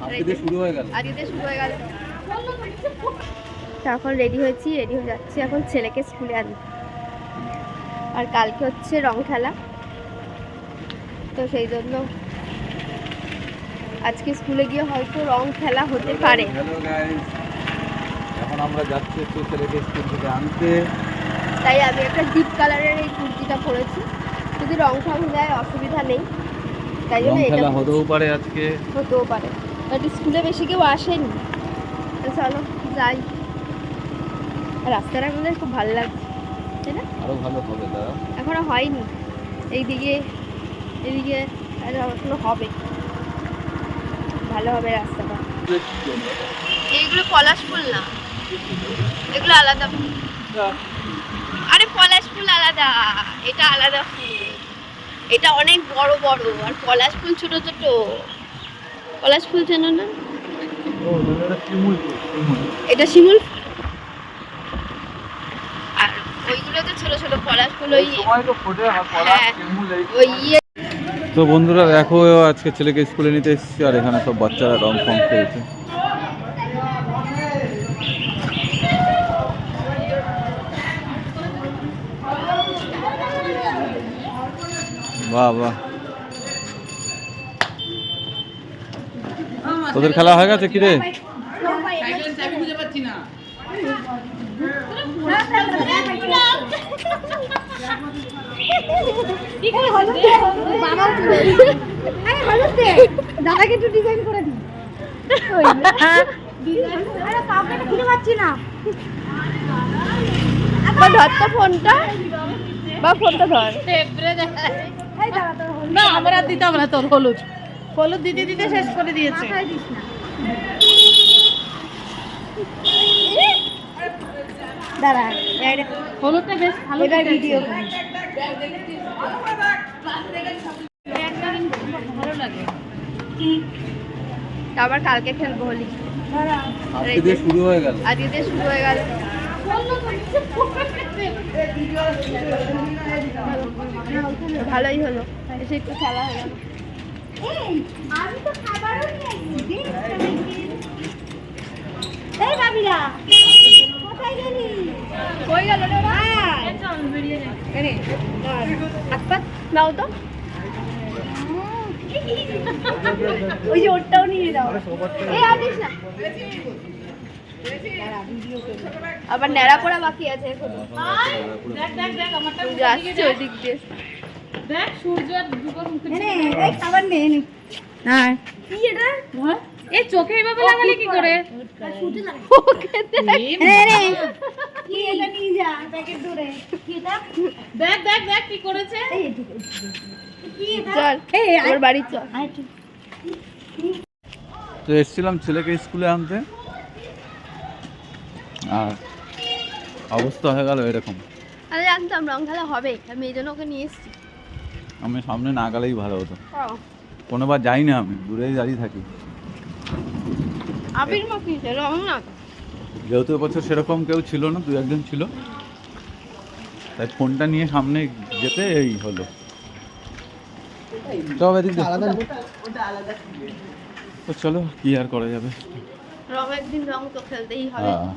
আজকে শুরু হয়ে গেল। এখন রেডি হয়েছি, রেডি হয়ে যাচ্ছি এখন ছেলেকে স্কুলে আনতে। আর কালকে হচ্ছে রং খেলা, তো সেই জন্য আজকে স্কুলে গিয়ে হয়তো রং খেলা হতে পারে। হ্যালো গাইস, এখন আমরা যাচ্ছি একটু ছেলেকে স্কুল থেকে আনতে। তাই আমি একটা ডিপ কালারের এই কুর্তিটা পরেছি, যদি রং ঠং দেয় অসুবিধা নেই, তাই জন্য রং এটা খেলা হতেও পারে আজকে, হতেও পারে। বাট স্কুলে বেশি কেউ আসেনি, তো চলো যাই। রাস্তাটা আমাদের খুব ভালো লাগছে, তাই না? আরো ভালো হবে দাদা। এখনো হয়নি, এইদিকে এদিকে এখনো হবে, ভালো হবে রাস্তাটা। এইগুলো পলাশ ফুল না, এগুলো আলাদা ফুল। আরে পলাশ ফুল আলাদা, এটা আলাদা ফুল। এটা অনেক বড় বড়, আর পলাশ ফুল ছোট ছোট। পলাশ ফুল চেনো না? এটা শিমুল, আর ওইগুলো তো ছোট ছোট পলাশ ফুল। ওই ওই ইয়ে। তো বন্ধুরা দেখো, আজকে ছেলেকে স্কুলে নিতে এসেছি, আর এখানে সব বাচ্চারা রং ফং খেয়েছে। বাহ বাহ, তোদের খেলা হয়ে গেছে? কিরে দাদাকে একটু ডিজাইন করে দিই। খুলে পাচ্ছি না, ধর তো ফোনটা, বা ফোনটা ধর। না আমার আর দিতে হবে না, তোর হলুদ হলুদ দিতে দিতে শেষ করে দিয়েছে। দাঁড়া, হলুদটা বেশ ভালো ভিডিও ভালো লাগে। আবার কালকে খেলবো হোলি। আজকে দিয়ে শুরু হয়ে গেল। আজকে দিয়ে শুরু হয়ে গেল। ভালোই হলো, এসে একটু খেলা হয়ে গেল। এই বাবিরা কোথায় গেলি? কই গেল রে ওরা? এনে হাত পাত নাও তো, ওই যে ওরটাও নিয়ে যাও। এই আনিস না, আবার ন্যাড়া করা বাকি আছে এখনো। দেখ দেখ দেখ আমারটা যাচ্ছে ওই দিক দিয়ে। দেখ সূর্য আর দুপুর মুখে এই খাবার নে নে। হ্যাঁ কি এটা? এই চোখে এইভাবে লাগালে কি করে? ওকে দেখ, কি এটা নিয়ে যা প্যাকেট ধরে। কি এটা? দেখ দেখ দেখ কি করেছে। এই কি এটা? চল এই আমার বাড়ি চল। তো এসেছিলাম ছেলেকে স্কুলে আনতে, আর অবস্থা হয়ে গেল এরকম। আরে জানতাম রং খেলা হবে, আমি এই জন্য ওকে নিয়ে এসেছি। আমি সামনে না গেলেই ভালো হতো। কোনোবার যাই না, আমি দূরেই দাঁড়িয়ে থাকি। আবির মাখিয়েছে, রং না। যেহেতু এবছর সেরকম কেউ ছিল না, দু একজন ছিল, তাই ফোনটা নিয়ে সামনে যেতে এই হলো। সব এদিক দিয়ে তো চলো, কি আর করা যাবে। রং একদিন রং তো খেলতেই হবে। হ্যাঁ।